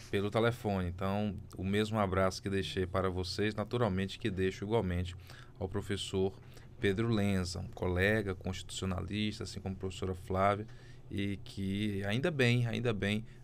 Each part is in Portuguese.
pelo telefone. Então, o mesmo abraço que deixei para vocês, naturalmente que deixo igualmente ao professor Pedro Lenza, um colega constitucionalista, assim como a professora Flávia, e que ainda bem,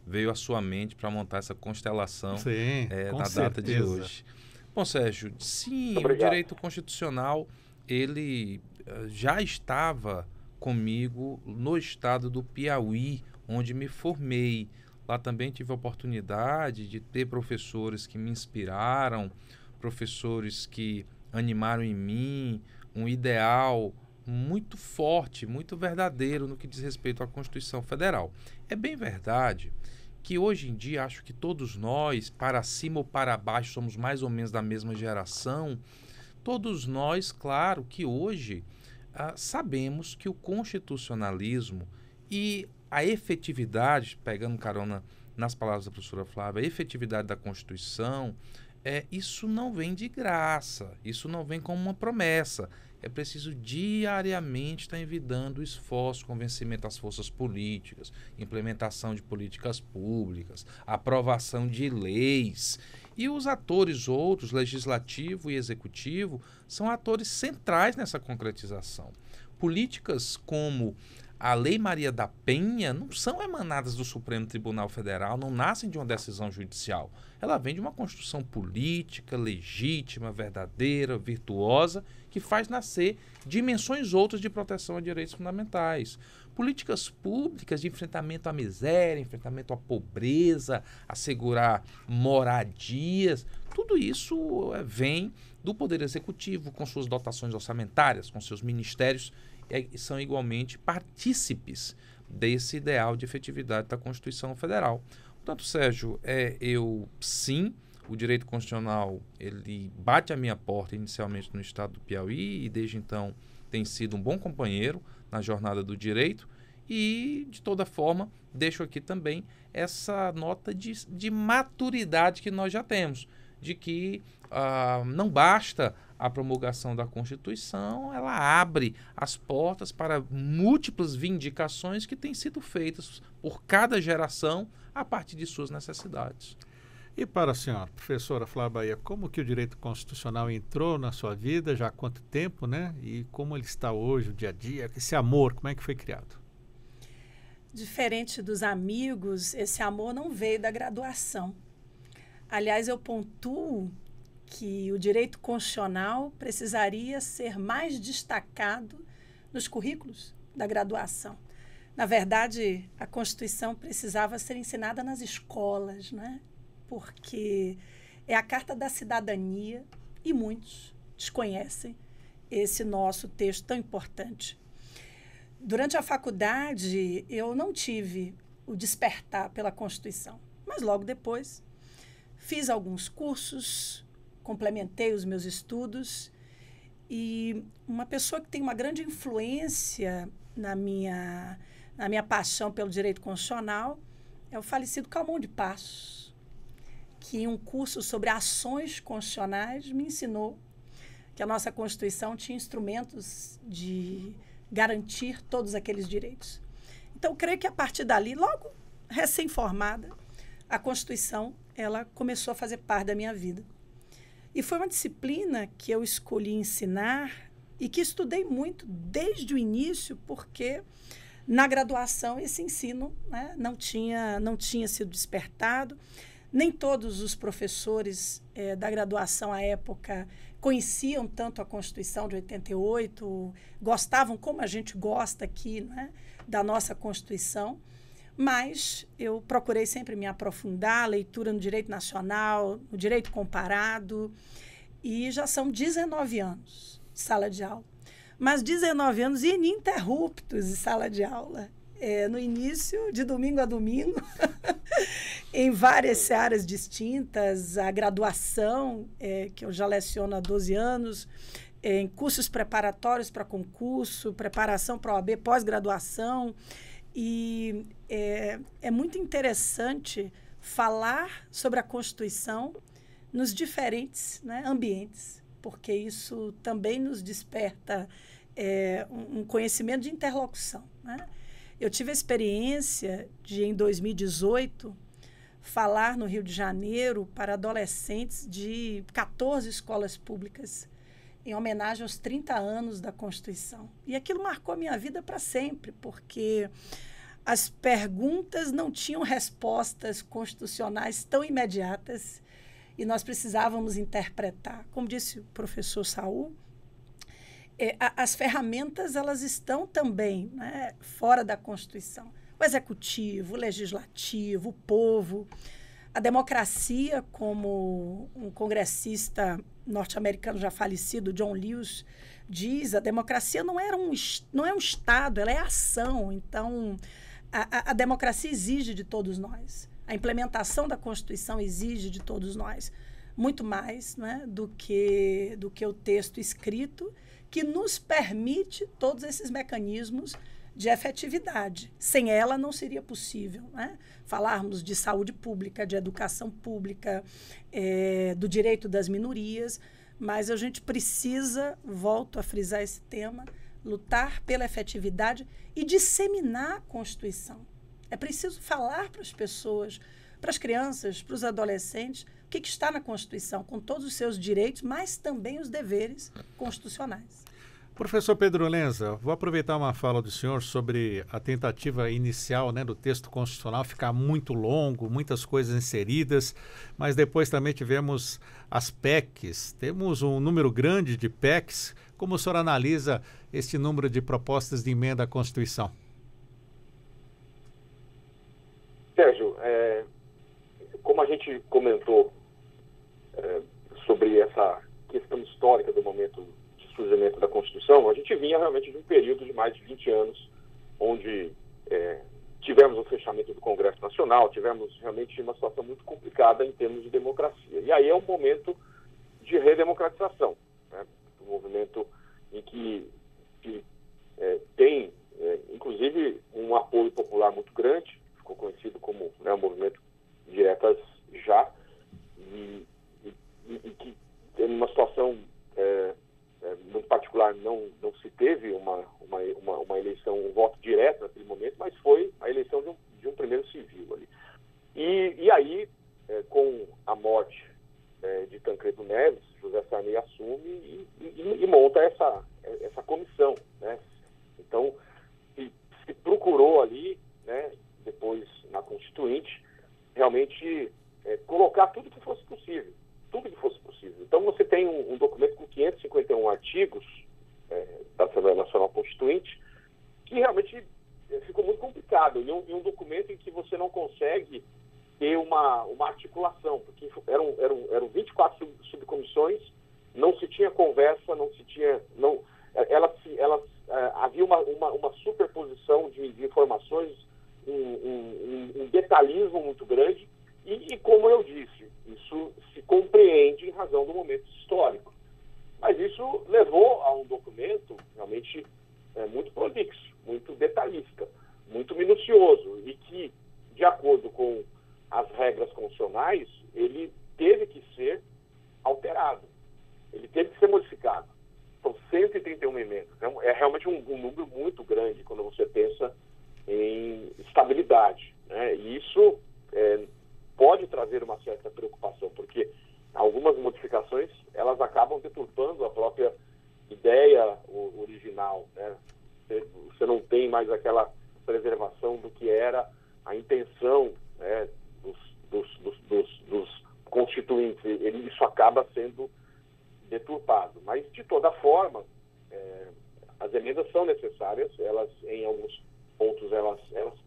veio à sua mente para montar essa constelação Sim, com na data de certeza. hoje. Bom, Sérgio, sim, o Obrigado. direito constitucional, ele já estava comigo no estado do Piauí, onde me formei. Lá também tive a oportunidade de ter professores que me inspiraram, professores que animaram em mim um ideal muito forte, muito verdadeiro no que diz respeito à Constituição Federal. É bem verdade que hoje em dia acho que todos nós, para cima ou para baixo, somos mais ou menos da mesma geração. Todos nós, claro, que hoje sabemos que o constitucionalismo e a efetividade, pegando carona nas palavras da professora Flávia, a efetividade da Constituição, isso não vem de graça, isso não vem como uma promessa. É preciso diariamente estar envidando esforço, convencimento das forças políticas, implementação de políticas públicas, aprovação de leis. E os atores outros, legislativo e executivo, são atores centrais nessa concretização. Políticas como a Lei Maria da Penha não são emanadas do Supremo Tribunal Federal, não nascem de uma decisão judicial. Ela vem de uma construção política, legítima, verdadeira, virtuosa, que faz nascer dimensões outras de proteção a direitos fundamentais. Políticas públicas de enfrentamento à miséria, enfrentamento à pobreza, assegurar moradias, tudo isso vem do Poder Executivo, com suas dotações orçamentárias, com seus ministérios, são igualmente partícipes desse ideal de efetividade da Constituição Federal. Portanto, Sérgio, o direito constitucional, ele bate a minha porta inicialmente no estado do Piauí e desde então tem sido um bom companheiro na jornada do direito e, de toda forma, deixo aqui também essa nota de maturidade que nós já temos, de que não basta a promulgação da Constituição, ela abre as portas para múltiplas vindicações que têm sido feitas por cada geração a partir de suas necessidades. E para a senhora, professora Flávia Bahia, como que o direito constitucional entrou na sua vida, já há quanto tempo, né? E como ele está hoje, o dia a dia, esse amor, como é que foi criado? Diferente dos amigos, esse amor não veio da graduação. Aliás, eu pontuo que o direito constitucional precisaria ser mais destacado nos currículos da graduação. Na verdade, a Constituição precisava ser ensinada nas escolas, né? Porque é a Carta da Cidadania e muitos desconhecem esse nosso texto tão importante. Durante a faculdade, eu não tive o despertar pela Constituição, mas logo depois fiz alguns cursos, complementei os meus estudos e uma pessoa que tem uma grande influência na minha paixão pelo direito constitucional é o falecido Calmon de Passos, que em um curso sobre ações constitucionais me ensinou que a nossa Constituição tinha instrumentos de garantir todos aqueles direitos. Então, creio que a partir dali, logo recém-formada, a Constituição ela começou a fazer parte da minha vida. E foi uma disciplina que eu escolhi ensinar e que estudei muito desde o início, porque na graduação esse ensino, né, não tinha sido despertado. Nem todos os professores da graduação à época conheciam tanto a Constituição de 88, gostavam como a gente gosta aqui, né, da nossa Constituição. Mas eu procurei sempre me aprofundar, a leitura no direito nacional, no direito comparado, e já são 19 anos de sala de aula. Mas 19 anos ininterruptos de sala de aula. No início, de domingo a domingo, em várias searas distintas, a graduação, que eu já leciono há 12 anos, em cursos preparatórios para concurso, preparação para a OAB, pós-graduação. E é muito interessante falar sobre a Constituição nos diferentes, né, ambientes, porque isso também nos desperta um conhecimento de interlocução, né? Eu tive a experiência de, em 2018, falar no Rio de Janeiro para adolescentes de 14 escolas públicas, em homenagem aos 30 anos da Constituição. E aquilo marcou a minha vida para sempre, porque as perguntas não tinham respostas constitucionais tão imediatas e nós precisávamos interpretar. Como disse o professor Saul, as ferramentas elas estão também, né, fora da Constituição. O Executivo, o Legislativo, o povo. A democracia, como um congressista norte-americano já falecido, John Lewis, diz, a democracia não é um Estado, ela é ação. Então, a democracia exige de todos nós. A implementação da Constituição exige de todos nós muito mais, né, do que o texto escrito, que nos permite todos esses mecanismos de efetividade. Sem ela não seria possível, né, falarmos de saúde pública, de educação pública, do direito das minorias, mas a gente precisa, volto a frisar esse tema, lutar pela efetividade e disseminar a Constituição. É preciso falar para as pessoas, para as crianças, para os adolescentes, o que está na Constituição, com todos os seus direitos, mas também os deveres constitucionais. Professor Pedro Lenza, vou aproveitar uma fala do senhor sobre a tentativa inicial, né, do texto constitucional ficar muito longo, muitas coisas inseridas, mas depois também tivemos as PECs, temos um número grande de PECs. Como o senhor analisa este número de propostas de emenda à Constituição? Sérgio, como a gente comentou sobre essa questão histórica do momento de surgimento da Constituição, a gente vinha realmente de um período de mais de 20 anos, onde tivemos o fechamento do Congresso Nacional, tivemos realmente uma situação muito complicada em termos de democracia. E aí é um momento de redemocratização, né? Um movimento em que tem, inclusive, um apoio popular muito grande, ficou conhecido como, né, o movimento Diretas Já, e que em uma situação muito particular não se teve uma eleição, um voto direto naquele momento, mas foi a eleição de um primeiro civil ali. E aí, com a morte de Tancredo Neves, José Sarney assume e monta essa comissão, né? Então, se procurou ali, né, depois na Constituinte, realmente colocar tudo que fosse possível. Então, você tem um documento com 551 artigos da Assembleia Nacional Constituinte, que realmente ficou muito complicado. E um documento em que você não consegue ter uma articulação, porque eram 24 subcomissões, não se tinha conversa, havia uma superposição de informações, um detalhismo muito grande, e como eu disse, isso se compreende em razão do momento histórico. Mas isso levou a um documento realmente muito prolixo, muito detalhista, muito minucioso, e que, de acordo com as regras constitucionais, ele teve que ser alterado, ele teve que ser modificado. São 131 emendas. Então, é realmente um número muito grande quando você pensa em estabilidade, né? E isso pode trazer uma certa preocupação, porque algumas modificações elas acabam deturpando a própria ideia original, né? Você não tem mais aquela preservação do que era a intenção, né, dos constituintes. Isso acaba sendo deturpado. Mas, de toda forma, as emendas são necessárias, elas, em alguns pontos, elas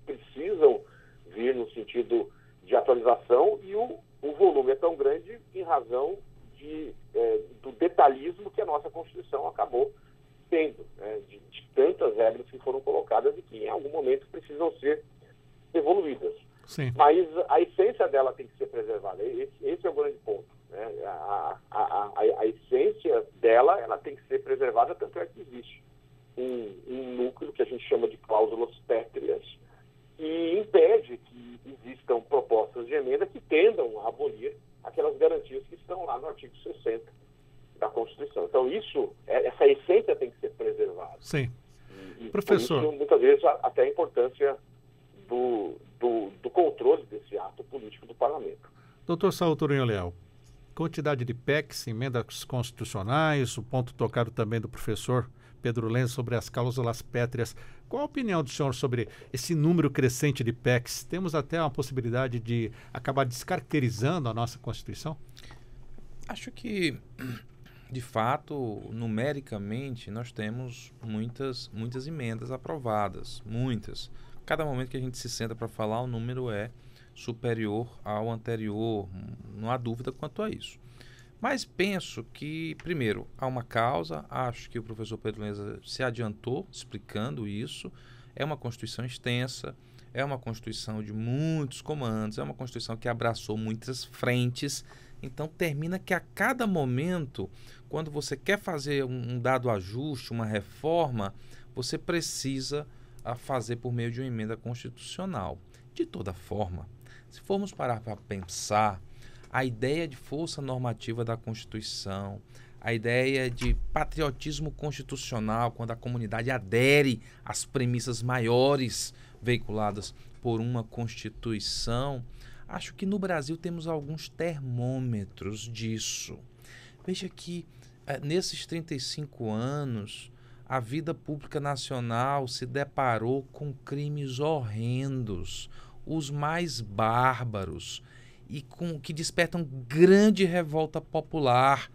precisam vir no sentido de atualização, e o volume é tão grande em razão do detalhismo que a nossa Constituição acabou tendo, né, de tantas regras que foram colocadas e que em algum momento precisam ser evoluídas. Sim. Mas a essência dela tem que ser preservada. Esse é o grande ponto, né? A essência dela, ela tem que ser preservada, tanto é que existe um núcleo que a gente chama de cláusulas pétreas, que impede que existam propostas de emenda que tendam a abolir aquelas garantias que estão lá no artigo 60 da Constituição. Então, essa essência tem que ser preservada. Sim. E professor, por isso, muitas vezes, até a importância do controle desse ato político do parlamento. Doutor Saul Turinho Leal, quantidade de PECs, emendas constitucionais, o ponto tocado também do professor Pedro Lenz sobre as cláusulas pétreas. Qual a opinião do senhor sobre esse número crescente de PECs? Temos até uma possibilidade de acabar descaracterizando a nossa Constituição? Acho que, de fato, numericamente, nós temos muitas emendas aprovadas, muitas. Cada momento que a gente se senta para falar, o número é superior ao anterior, não há dúvida quanto a isso. Mas penso que, primeiro, há uma causa, acho que o professor Pedro Lenz se adiantou explicando isso, é uma Constituição extensa, é uma Constituição de muitos comandos, é uma Constituição que abraçou muitas frentes, então termina que a cada momento, quando você quer fazer um dado ajuste, uma reforma, você precisa fazer por meio de uma emenda constitucional. De toda forma, se formos parar para pensar, a ideia de força normativa da Constituição, a ideia de patriotismo constitucional, quando a comunidade adere às premissas maiores veiculadas por uma Constituição, acho que no Brasil temos alguns termômetros disso. Veja que nesses 35 anos, a vida pública nacional se deparou com crimes horrendos, os mais bárbaros, e que despertam grande revolta popular.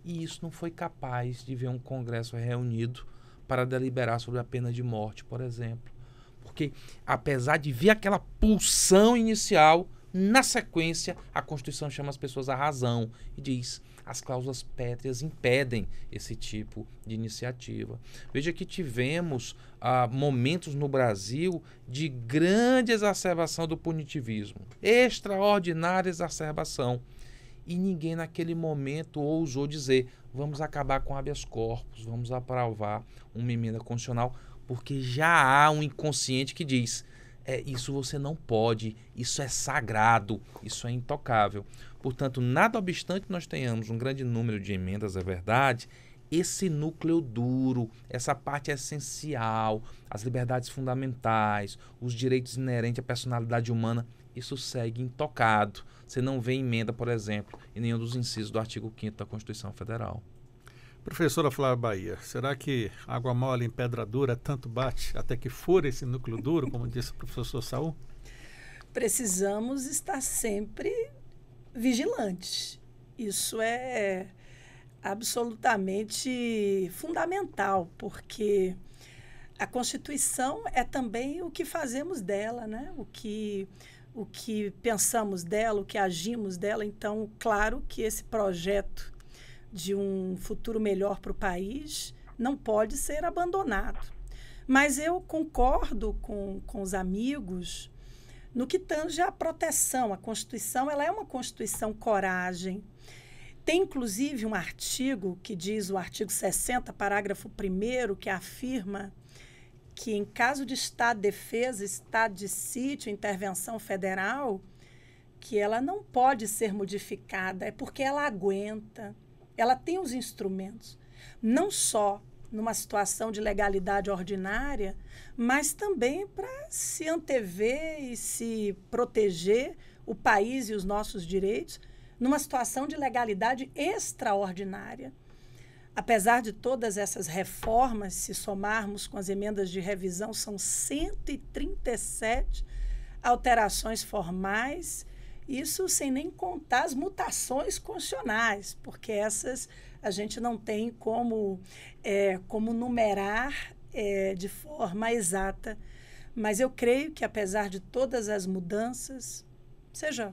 E isso não foi capaz de ver um Congresso reunido para deliberar sobre a pena de morte, por exemplo. Porque, apesar de ver aquela pulsão inicial, na sequência, a Constituição chama as pessoas à razão e diz: as cláusulas pétreas impedem esse tipo de iniciativa. Veja que tivemos momentos no Brasil de grande exacerbação do punitivismo, extraordinária exacerbação. E ninguém naquele momento ousou dizer: vamos acabar com habeas corpus, vamos aprovar uma emenda constitucional, porque já há um inconsciente que diz: isso você não pode, isso é sagrado, isso é intocável. Portanto, nada obstante nós tenhamos um grande número de emendas, é verdade, esse núcleo duro, essa parte essencial, as liberdades fundamentais, os direitos inerentes à personalidade humana, isso segue intocado. Você não vê emenda, por exemplo, em nenhum dos incisos do artigo 5º da Constituição Federal. Professora Flávia Bahia, será que água mole em pedra dura tanto bate até que fura esse núcleo duro, como disse o professor Saul? Precisamos estar sempre vigilantes. Isso é absolutamente fundamental, porque a Constituição é também o que fazemos dela, né? O que pensamos dela, o que agimos dela. Então, claro que esse projeto de um futuro melhor para o país não pode ser abandonado. Mas eu concordo com os amigos no que tange à proteção. A Constituição, ela é uma Constituição coragem. Tem, inclusive, um artigo que diz, o artigo 60, parágrafo 1º, que afirma que, em caso de estado de defesa, estado de sítio, intervenção federal, que ela não pode ser modificada, é porque ela aguenta. Ela tem os instrumentos, não só numa situação de legalidade ordinária, mas também para se antever e se proteger o país e os nossos direitos numa situação de legalidade extraordinária. Apesar de todas essas reformas, se somarmos com as emendas de revisão, são 137 alterações formais, isso sem nem contar as mutações constitucionais, porque essas a gente não tem como numerar de forma exata. Mas eu creio que, apesar de todas as mudanças, seja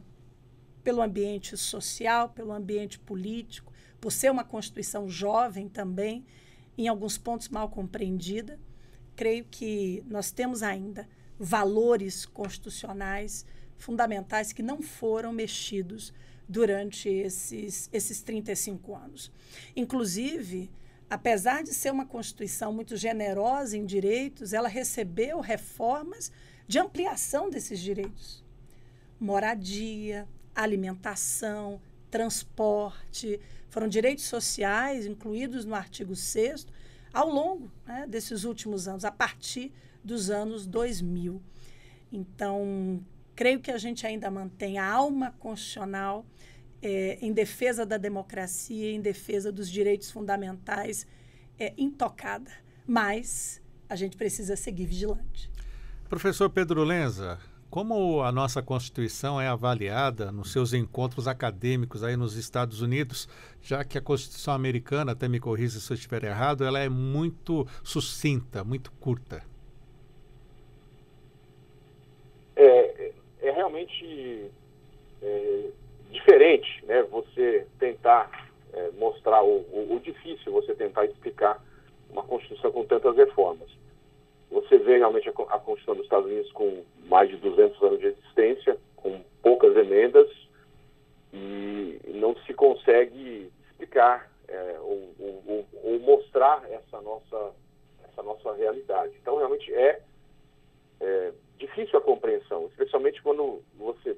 pelo ambiente social, pelo ambiente político, por ser uma Constituição jovem também, em alguns pontos mal compreendida, creio que nós temos ainda valores constitucionais fundamentais que não foram mexidos durante esses 35 anos. Inclusive, apesar de ser uma Constituição muito generosa em direitos, ela recebeu reformas de ampliação desses direitos. Moradia, alimentação, transporte, foram direitos sociais incluídos no artigo 6º ao longo desses últimos anos, a partir dos anos 2000. Então, creio que a gente ainda mantém a alma constitucional em defesa da democracia, em defesa dos direitos fundamentais, intocada. Mas a gente precisa seguir vigilante. Professor Pedro Lenza, como a nossa Constituição é avaliada nos seus encontros acadêmicos aí nos Estados Unidos, já que a Constituição americana, até me corrija se eu estiver errado, ela é muito sucinta, muito curta? É realmente diferente, né? Você tentar mostrar o difícil, você tentar explicar uma Constituição com tantas reformas. Você vê realmente a Constituição dos Estados Unidos com mais de 200 anos de existência, com poucas emendas, e não se consegue explicar ou mostrar essa nossa realidade. Então, realmente é difícil a compreensão, especialmente quando você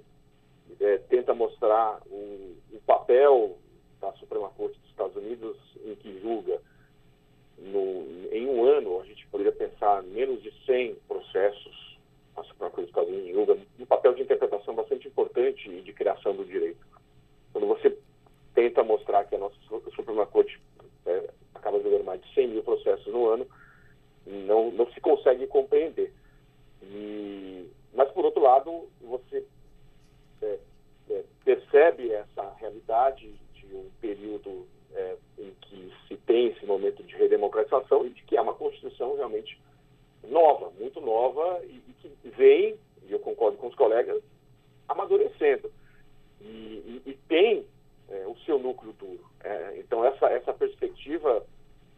tenta mostrar o papel da Suprema Corte dos Estados Unidos em que julga. Em um ano, a gente poderia pensar menos de 100 processos. A Suprema Corte dos Estados Unidos julga um papel de interpretação bastante importante e de criação do direito. Quando você tenta mostrar que a nossa Suprema Corte acaba julgando mais de 100 mil processos no ano, não se consegue compreender. Mas, por outro lado, você percebe essa realidade de um período em que se tem esse momento de redemocratização e de que é uma Constituição realmente nova, muito nova, e que vem, e eu concordo com os colegas, amadurecendo. E tem o seu núcleo duro. Então, essa perspectiva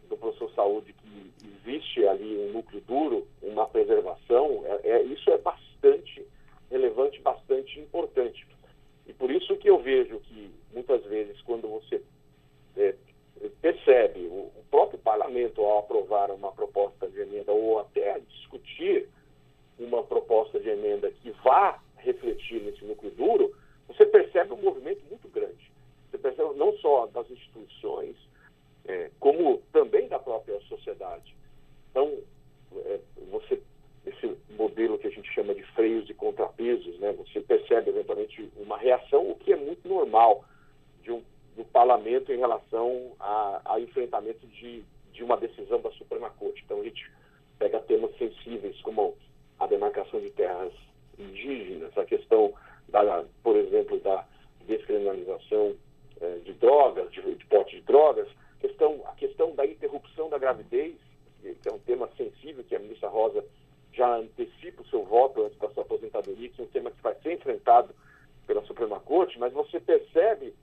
do professor Saúde, que existe ali um núcleo duro, uma preservação, isso é bastante relevante, bastante importante. E por isso que eu vejo que, muitas vezes, quando você percebe o próprio parlamento, ao aprovar uma proposta de emenda ou até discutir uma proposta de emenda que vá refletir nesse núcleo duro, você percebe um movimento muito grande. Você percebe não só das instituições, como também da própria sociedade. Então, esse modelo que a gente chama de freios e contrapesos, né, você percebe eventualmente uma reação, o que é muito normal do parlamento em relação ao enfrentamento de uma decisão da Suprema Corte. Então, a gente pega temas sensíveis como a demarcação de terras indígenas, a questão, por exemplo, da descriminalização de drogas, de porte de drogas, a questão da interrupção da gravidez, que é um tema sensível, que a ministra Rosa já antecipa o seu voto antes da sua aposentadoria, que é um tema que vai ser enfrentado pela Suprema Corte, mas você percebe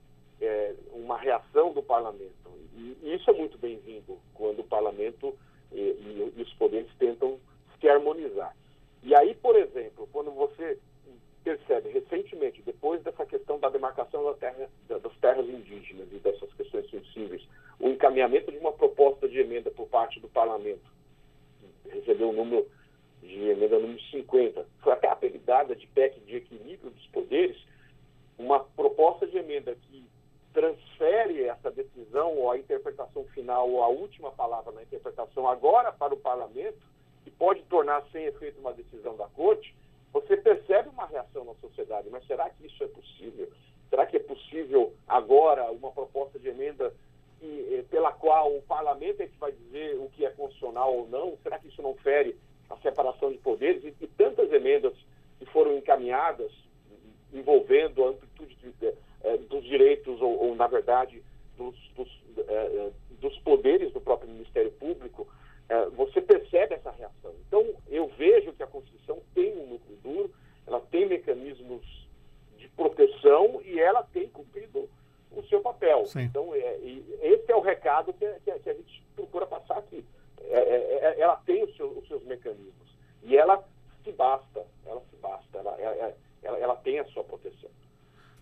uma reação do parlamento. E isso é muito bem-vindo, quando o parlamento e os poderes tentam se harmonizar. E aí, por exemplo, quando você percebe recentemente, depois dessa questão da demarcação das terras indígenas e dessas questões sensíveis, o encaminhamento de uma proposta de emenda por parte do parlamento, recebeu o número de emenda número 50, foi até apelidada de PEC de equilíbrio dos poderes, uma proposta de emenda que transfere essa decisão ou a interpretação final ou a última palavra na interpretação agora para o parlamento, que pode tornar sem efeito uma decisão da Corte. Você percebe uma reação na sociedade, mas será que isso é possível? Será que é possível agora uma proposta de emenda pela qual o parlamento é que vai dizer o que é constitucional ou não? Será que isso não fere a separação de poderes? E tantas emendas que foram encaminhadas envolvendo a amplitude dos direitos ou na verdade, dos poderes do próprio Ministério Público, você percebe essa reação. Então, eu vejo que a Constituição tem um núcleo duro, ela tem mecanismos de proteção e ela tem cumprido o seu papel. Sim. Então, esse é o recado que a gente procura passar aqui. Ela tem os seus mecanismos e ela se basta, ela tem a sua proteção.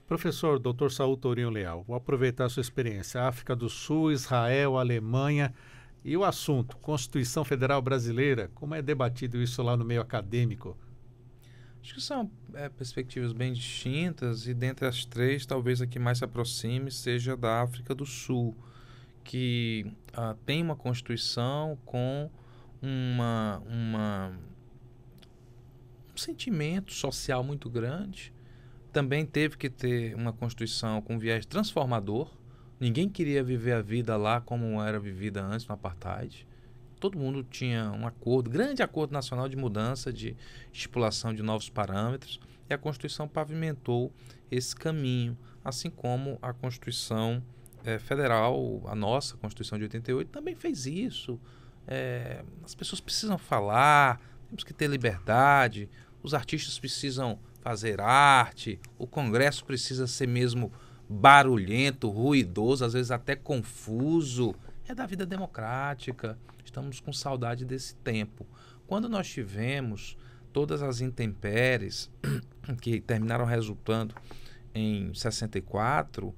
Professor Dr. Saúl Tourinho Leal, vou aproveitar a sua experiência. África do Sul, Israel, Alemanha e o assunto, Constituição Federal Brasileira, como é debatido isso lá no meio acadêmico? Acho que são perspectivas bem distintas e dentre as três, talvez a que mais se aproxime seja da África do Sul, que tem uma Constituição com um sentimento social muito grande. Também teve que ter uma Constituição com viés transformador. Ninguém queria viver a vida lá como era vivida antes no apartheid. Todo mundo tinha um acordo, grande acordo nacional de mudança, de estipulação de novos parâmetros. E a Constituição pavimentou esse caminho, assim como a Constituição Federal, a nossa Constituição de 88, também fez isso. As pessoas precisam falar, temos que ter liberdade, os artistas precisam fazer arte, o Congresso precisa ser mesmo barulhento, ruidoso, às vezes até confuso. É da vida democrática. Estamos com saudade desse tempo. Quando nós tivemos todas as intempéries que terminaram resultando em 64,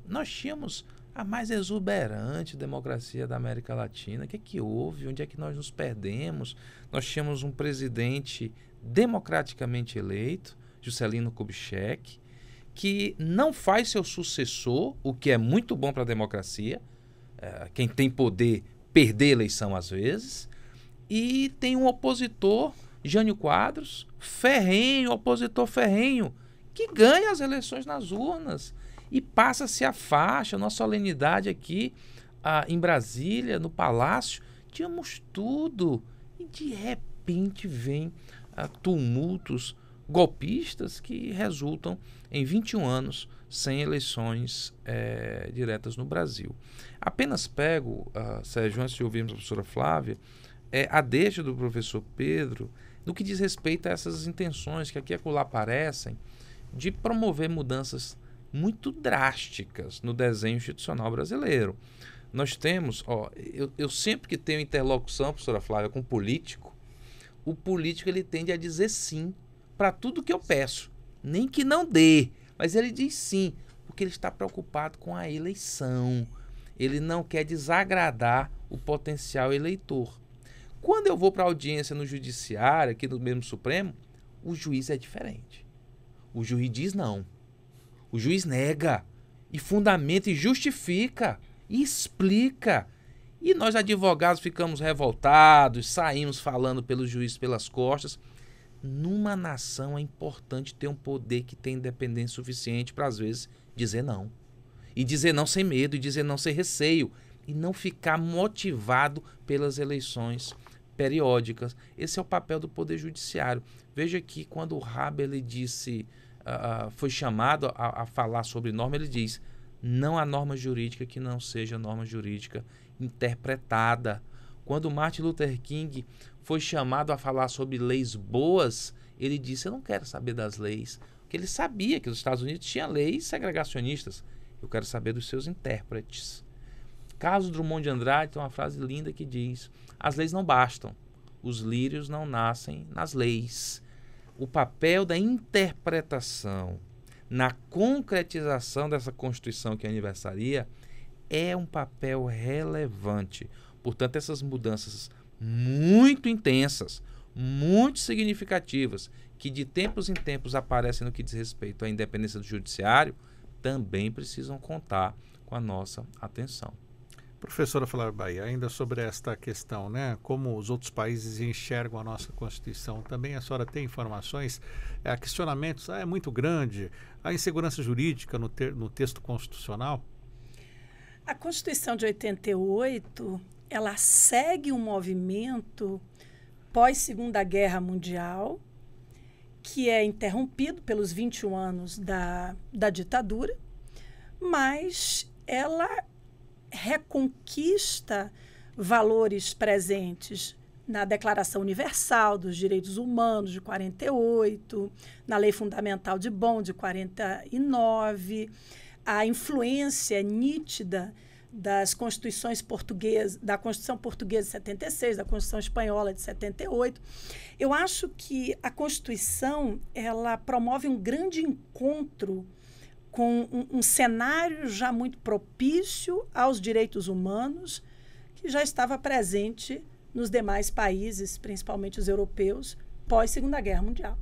nós tínhamos a mais exuberante democracia da América Latina. O que é que houve? Onde é que nós nos perdemos? Nós tínhamos um presidente democraticamente eleito, Juscelino Kubitschek, que não faz seu sucessor, o que é muito bom para a democracia. Quem tem poder perder a eleição às vezes. E tem um opositor, Jânio Quadros, ferrenho, opositor ferrenho, que ganha as eleições nas urnas. E passa-se a faixa, nossa solenidade aqui em Brasília, no Palácio, tínhamos tudo. E de repente vem tumultos golpistas que resultam em 21 anos sem eleições diretas no Brasil. Apenas pego, Sérgio, antes de ouvirmos a professora Flávia, a deixa do professor Pedro no que diz respeito a essas intenções que aqui e acolá aparecem de promover mudanças muito drásticas no desenho institucional brasileiro. Nós temos, eu sempre que tenho interlocução, professora Flávia, com político, o político ele tende a dizer sim para tudo que eu peço, nem que não dê, mas ele diz sim, porque ele está preocupado com a eleição, ele não quer desagradar o potencial eleitor. Quando eu vou para a audiência no judiciário, aqui no mesmo Supremo, o juiz é diferente. O juiz diz não. O juiz nega e fundamenta e justifica e explica. E nós advogados ficamos revoltados, saímos falando pelo juiz pelas costas. Numa nação é importante ter um poder que tem independência suficiente para, às vezes, dizer não. E dizer não sem medo, e dizer não sem receio. E não ficar motivado pelas eleições periódicas. Esse é o papel do Poder Judiciário. Veja que quando o Haber ele disse, foi chamado a falar sobre norma, ele diz, não há norma jurídica que não seja norma jurídica interpretada. Quando Martin Luther King foi chamado a falar sobre leis boas, ele disse, eu não quero saber das leis, porque ele sabia que os Estados Unidos tinham leis segregacionistas. Eu quero saber dos seus intérpretes. Carlos Drummond de Andrade tem uma frase linda que diz, as leis não bastam, os lírios não nascem nas leis. O papel da interpretação na concretização dessa Constituição que aniversaria é um papel relevante. Portanto, essas mudanças muito intensas, muito significativas, que de tempos em tempos aparecem no que diz respeito à independência do judiciário, também precisam contar com a nossa atenção. Professora Flávia Bahia, ainda sobre esta questão, né? Como os outros países enxergam a nossa Constituição, também a senhora tem informações, questionamentos, é muito grande, a insegurança jurídica no texto constitucional? A Constituição de 88, ela segue um movimento pós-Segunda Guerra Mundial, que é interrompido pelos 21 anos da ditadura, mas ela reconquista valores presentes na Declaração Universal dos Direitos Humanos de 48, na Lei Fundamental de Bonn de 49, a influência nítida das constituições portuguesas, da Constituição Portuguesa de 76, da Constituição Espanhola de 78. Eu acho que a Constituição ela promove um grande encontro com um cenário já muito propício aos direitos humanos, que já estava presente nos demais países, principalmente os europeus, pós-Segunda Guerra Mundial.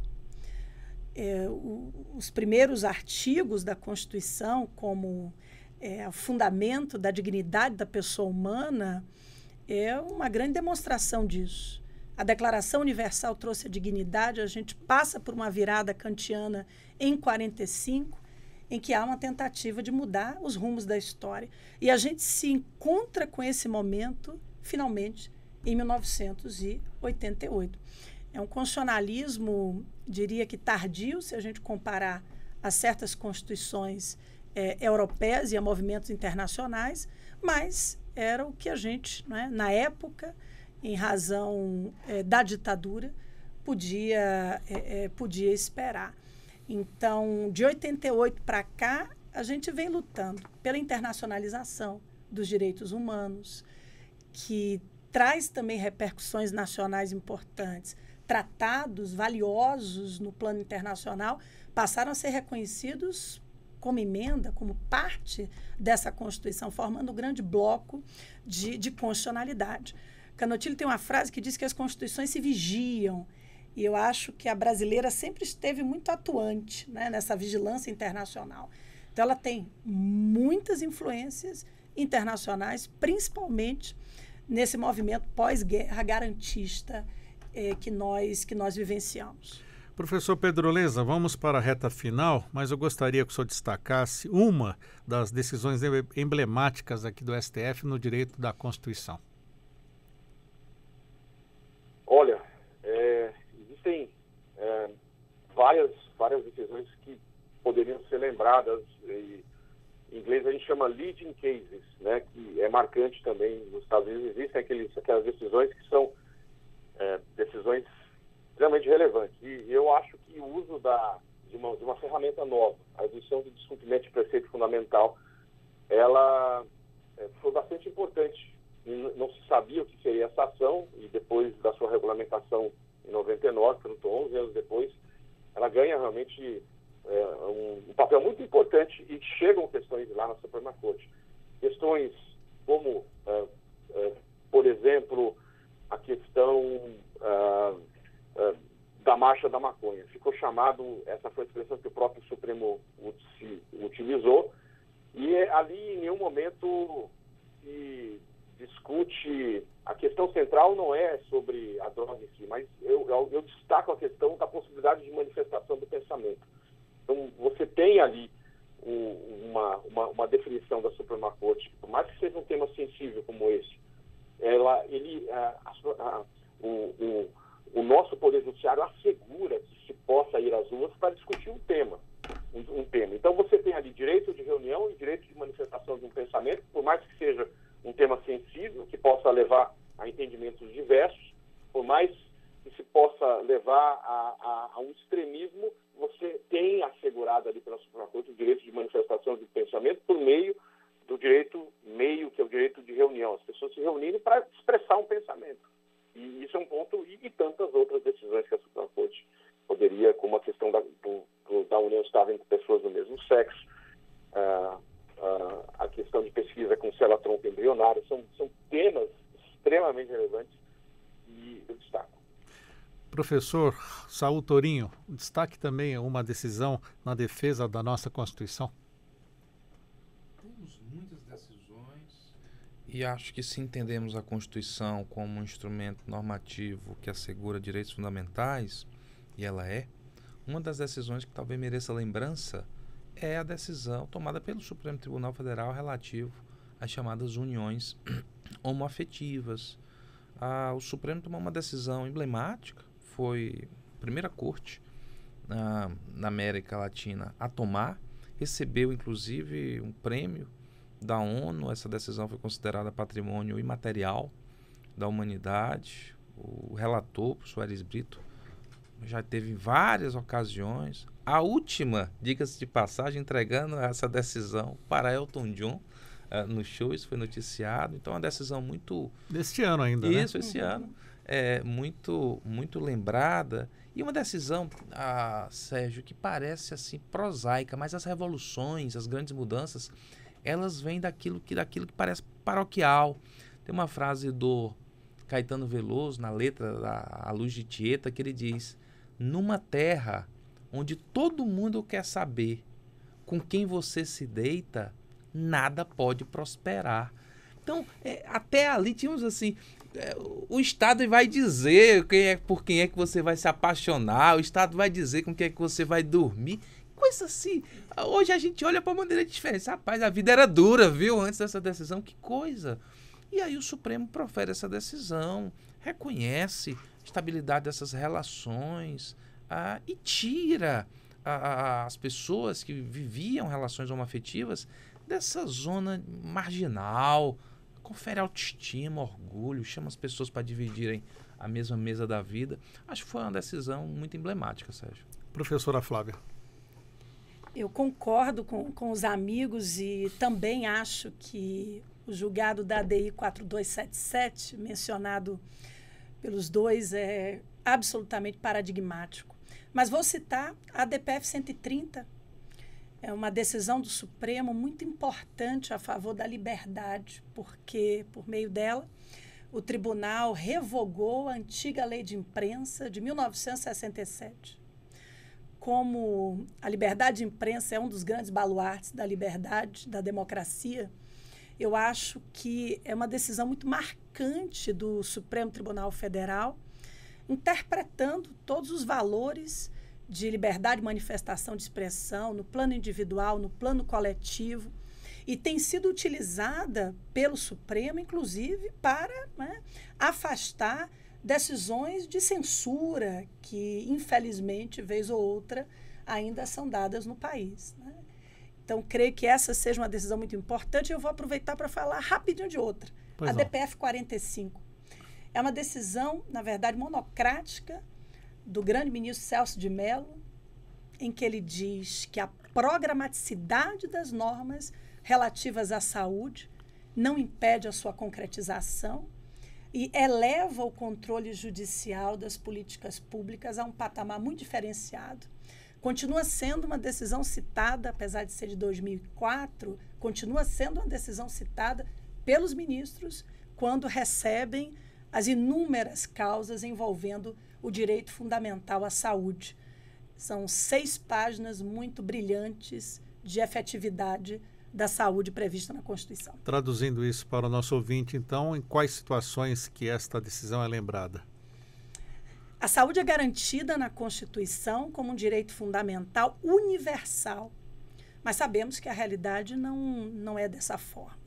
Os primeiros artigos da Constituição, como o fundamento da dignidade da pessoa humana, é uma grande demonstração disso. A Declaração Universal trouxe a dignidade, a gente passa por uma virada kantiana em 45, em que há uma tentativa de mudar os rumos da história. E a gente se encontra com esse momento, finalmente, em 1988. É um constitucionalismo, diria que tardio, se a gente comparar a certas constituições europeias e a movimentos internacionais, mas era o que a gente, né, na época, em razão da ditadura, podia esperar. Então, de 88 para cá, a gente vem lutando pela internacionalização dos direitos humanos, que traz também repercussões nacionais importantes. Tratados valiosos no plano internacional passaram a ser reconhecidos como emenda, como parte dessa Constituição, formando um grande bloco de constitucionalidade. Canutilho tem uma frase que diz que as constituições se vigiam, e eu acho que a brasileira sempre esteve muito atuante, né, nessa vigilância internacional. Então, ela tem muitas influências internacionais, principalmente nesse movimento pós-guerra garantista que nós vivenciamos. Professor Pedro Lenza, vamos para a reta final, mas eu gostaria que o senhor destacasse uma das decisões emblemáticas aqui do STF no direito da Constituição. Olha, existem várias decisões que poderiam ser lembradas. Em inglês a gente chama leading cases, né, que é marcante também nos Estados Unidos. Existem aquelas decisões que são decisões extremamente relevantes. E eu acho que o uso de uma ferramenta nova, a edição do descumprimento de preceito fundamental, ela foi bastante importante. Não se sabia o que seria essa ação, e depois da sua regulamentação em 99, portanto 11 anos depois, ela ganha realmente um papel muito importante, e chegam questões lá na Suprema Corte. Questões como, por exemplo, a questão da marcha da maconha. Ficou chamado, essa foi a expressão que o próprio Supremo utilizou, e ali em nenhum momento se discute. A questão central não é sobre a droga em si, mas eu destaco a questão da possibilidade de manifestação do pensamento. Então, você tem ali uma definição da Suprema Corte, por mais que seja um tema sensível como esse, o nosso Poder Judiciário assegura que se possa ir às ruas para discutir um tema. Então, você tem ali direito de reunião e direito de manifestação de um pensamento, por mais que seja um tema sensível, que possa levar a entendimentos diversos, por mais que se possa levar a um extremismo, você tem assegurado ali pela Suprema Corte o direito de manifestação de pensamento por meio do direito que é o direito de reunião, as pessoas se reunirem para expressar um pensamento. E isso é um ponto, e tantas outras decisões que a Suprema Corte poderia, como a questão da união estável entre pessoas do mesmo sexo, a questão de pesquisa com célula-tronco embrionária, são temas extremamente relevantes, e eu destaco. Professor Saul Torinho, destaque também uma decisão na defesa da nossa Constituição. Temos muitas decisões, e acho que se entendemos a Constituição como um instrumento normativo que assegura direitos fundamentais, e ela é, uma das decisões que talvez mereça lembrança é a decisão tomada pelo Supremo Tribunal Federal relativo às chamadas uniões homoafetivas. O Supremo tomou uma decisão emblemática, foi a primeira corte na América Latina a tomar, recebeu inclusive um prêmio da ONU. Essa decisão foi considerada patrimônio imaterial da humanidade. O relator, o professor Aris Brito, já teve várias ocasiões. A última, diga-se de passagem, entregando essa decisão para Elton John no show, isso foi noticiado. Então, é uma decisão muito... Deste ano ainda, isso, né? esse ano. Muito lembrada. E uma decisão, Sérgio, que parece assim prosaica, mas as revoluções, as grandes mudanças, elas vêm daquilo que parece paroquial. Tem uma frase do Caetano Veloso, na letra A Luz de Tieta, que ele diz: numa terra onde todo mundo quer saber com quem você se deita, nada pode prosperar. Então, até ali tínhamos assim, o Estado vai dizer por quem é que você vai se apaixonar, o Estado vai dizer com quem é que você vai dormir. Coisa assim. Hoje a gente olha para a maneira diferente. Rapaz, a vida era dura, viu? Antes dessa decisão, que coisa. E aí o Supremo profere essa decisão, reconhece a estabilidade dessas relações e tira as pessoas que viviam relações homoafetivas dessa zona marginal, confere autoestima, orgulho, chama as pessoas para dividirem a mesma mesa da vida. Acho que foi uma decisão muito emblemática, Sérgio. Professora Flávia. Eu concordo com os amigos e também acho que o julgado da ADI 4277, mencionado pelos dois, é absolutamente paradigmático. Mas vou citar a DPF 130, é uma decisão do Supremo muito importante a favor da liberdade, porque, por meio dela, o tribunal revogou a antiga lei de imprensa de 1967. Como a liberdade de imprensa é um dos grandes baluartes da liberdade, da democracia, eu acho que é uma decisão muito marcante do Supremo Tribunal Federal, interpretando todos os valores de liberdade de manifestação, de expressão, no plano individual, no plano coletivo, e tem sido utilizada pelo Supremo, inclusive, para afastar decisões de censura que, infelizmente, vez ou outra, ainda são dadas no país. Então, creio que essa seja uma decisão muito importante. Eu vou aproveitar para falar rapidinho de outra. Pois a não. DPF 45. É uma decisão, na verdade, monocrática do grande ministro Celso de Mello, em que ele diz que a programaticidade das normas relativas à saúde não impede a sua concretização e eleva o controle judicial das políticas públicas a um patamar muito diferenciado. Continua sendo uma decisão citada, apesar de ser de 2004, continua sendo uma decisão citada pelos ministros quando recebem as inúmeras causas envolvendo o direito fundamental à saúde. São 6 páginas muito brilhantes de efetividade da saúde prevista na Constituição. Traduzindo isso para o nosso ouvinte, então, em quais situações que esta decisão é lembrada? A saúde é garantida na Constituição como um direito fundamental universal, mas sabemos que a realidade não é dessa forma.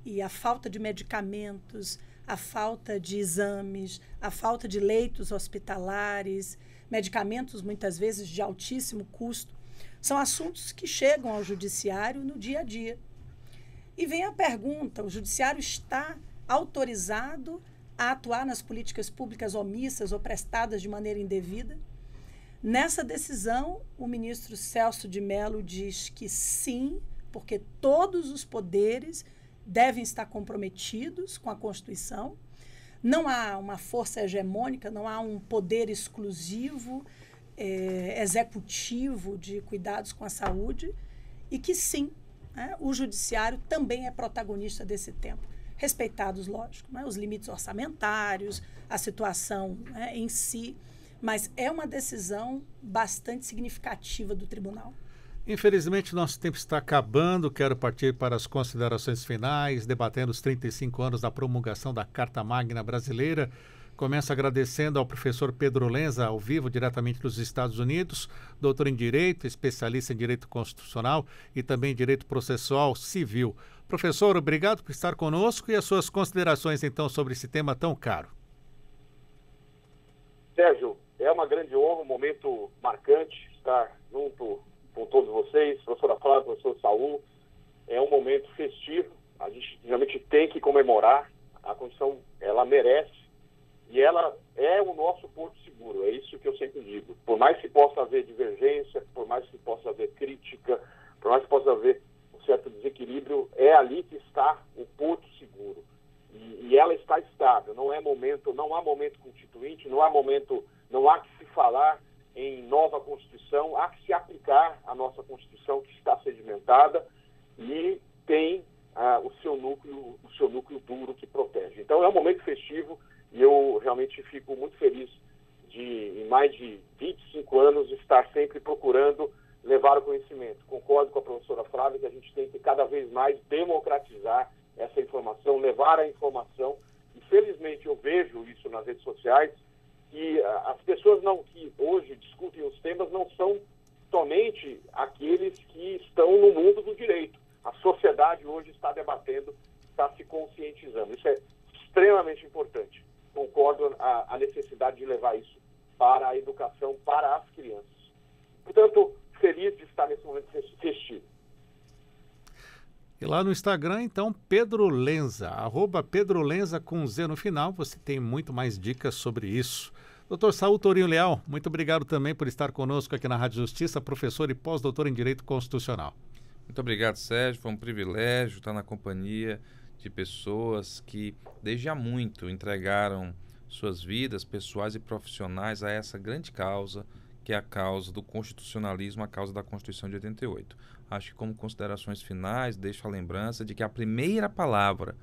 E a falta de medicamentos, a falta de exames, a falta de leitos hospitalares, medicamentos muitas vezes de altíssimo custo, são assuntos que chegam ao judiciário no dia a dia. E vem a pergunta, o judiciário está autorizado a atuar nas políticas públicas omissas ou prestadas de maneira indevida? Nessa decisão, o ministro Celso de Mello diz que sim, porque todos os poderes devem estar comprometidos com a Constituição. Não há uma força hegemônica, não há um poder exclusivo, executivo de cuidados com a saúde, e que sim, o judiciário também é protagonista desse tempo. Respeitados, lógico, os limites orçamentários, a situação em si, mas é uma decisão bastante significativa do tribunal. Infelizmente, nosso tempo está acabando. Quero partir para as considerações finais, debatendo os 35 anos da promulgação da Carta Magna Brasileira. Começo agradecendo ao professor Pedro Lenza, ao vivo, diretamente dos Estados Unidos, doutor em Direito, especialista em Direito Constitucional e também Direito Processual Civil. Professor, obrigado por estar conosco e as suas considerações, então, sobre esse tema tão caro. Sérgio, é uma grande honra, um momento marcante estar junto com todos vocês, professora Flávia, professor Saul. É um momento festivo, a gente realmente tem que comemorar. A Constituição, ela merece, e ela é o nosso porto seguro, é isso que eu sempre digo. Por mais que possa haver divergência, por mais que possa haver crítica, por mais que possa haver um certo desequilíbrio, é ali que está o porto seguro. E ela está estável, não há momento constituinte, não há que se falar em nova Constituição, há que se aplicar a nossa Constituição, que está sedimentada e tem o seu núcleo duro que protege. Então é um momento festivo e eu realmente fico muito feliz de, em mais de 25 anos, estar sempre procurando levar o conhecimento. Concordo com a professora Flávia que a gente tem que cada vez mais democratizar essa informação, levar a informação Infelizmente, eu vejo isso nas redes sociais, que as pessoas que hoje discutem os temas não são somente aqueles que estão no mundo do direito. A sociedade hoje está debatendo, está se conscientizando. Isso é extremamente importante. Concordo a necessidade de levar isso para a educação, para as crianças. Portanto, feliz de estar nesse momento festivo. E lá no Instagram, então, Pedro Lenza, @PedroLenza com Z no final, você tem muito mais dicas sobre isso. Dr. Saul Tourinho Leal, muito obrigado também por estar conosco aqui na Rádio Justiça, professor e pós-doutor em Direito Constitucional. Muito obrigado, Sérgio. Foi um privilégio estar na companhia de pessoas que, desde há muito, entregaram suas vidas pessoais e profissionais a essa grande causa, que é a causa do constitucionalismo, a causa da Constituição de 88. Acho que, como considerações finais, deixo a lembrança de que a primeira palavra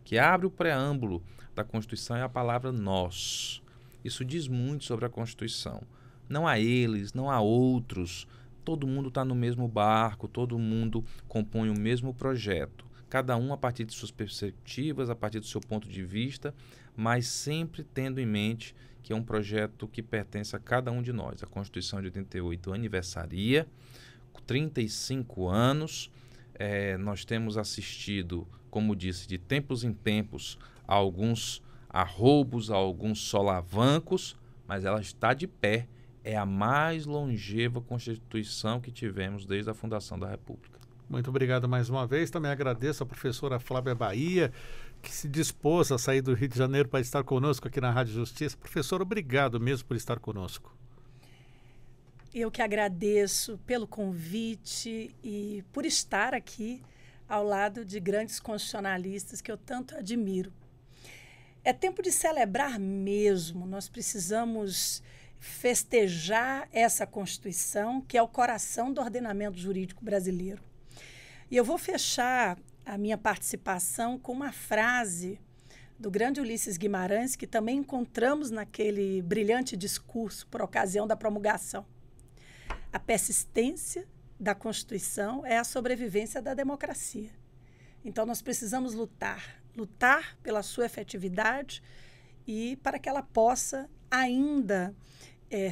que abre o preâmbulo da Constituição é a palavra nós. Isso diz muito sobre a Constituição. Não há eles, não há outros. Todo mundo está no mesmo barco, todo mundo compõe o mesmo projeto. Cada um a partir de suas perspectivas, a partir do seu ponto de vista, mas sempre tendo em mente que é um projeto que pertence a cada um de nós. A Constituição de 88 aniversaria, 35 anos. Nós temos assistido, como disse, de tempos em tempos, a alguns arroubos, a alguns solavancos, mas ela está de pé. É a mais longeva Constituição que tivemos desde a fundação da República. Muito obrigado mais uma vez. Também agradeço a professora Flávia Bahia, que se dispôs a sair do Rio de Janeiro para estar conosco aqui na Rádio Justiça. Professora, obrigado mesmo por estar conosco. Eu que agradeço pelo convite e por estar aqui ao lado de grandes constitucionalistas que eu tanto admiro. É tempo de celebrar mesmo. Nós precisamos festejar essa Constituição, que é o coração do ordenamento jurídico brasileiro. E eu vou fechar a minha participação com uma frase do grande Ulisses Guimarães, que também encontramos naquele brilhante discurso por ocasião da promulgação. A persistência da Constituição é a sobrevivência da democracia. Então, nós precisamos lutar pela sua efetividade e para que ela possa ainda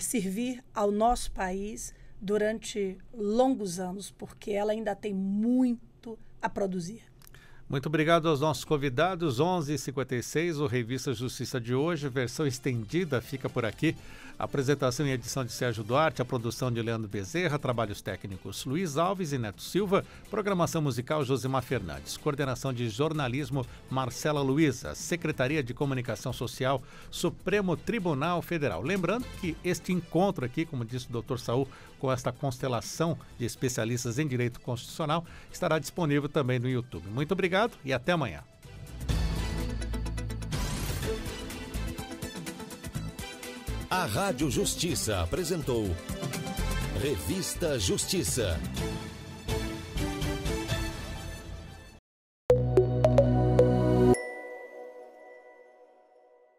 servir ao nosso país durante longos anos, porque ela ainda tem muito a produzir. Muito obrigado aos nossos convidados. 11h56, o Revista Justiça de hoje, versão estendida, fica por aqui. A apresentação e edição de Sérgio Duarte, a produção de Leandro Bezerra, trabalhos técnicos Luiz Alves e Neto Silva, programação musical Josimar Fernandes, coordenação de jornalismo Marcela Luiza, Secretaria de Comunicação Social, Supremo Tribunal Federal. Lembrando que este encontro aqui, como disse o Dr. Saul, com esta constelação de especialistas em direito constitucional, estará disponível também no YouTube. Muito obrigado e até amanhã. A Rádio Justiça apresentou Revista Justiça.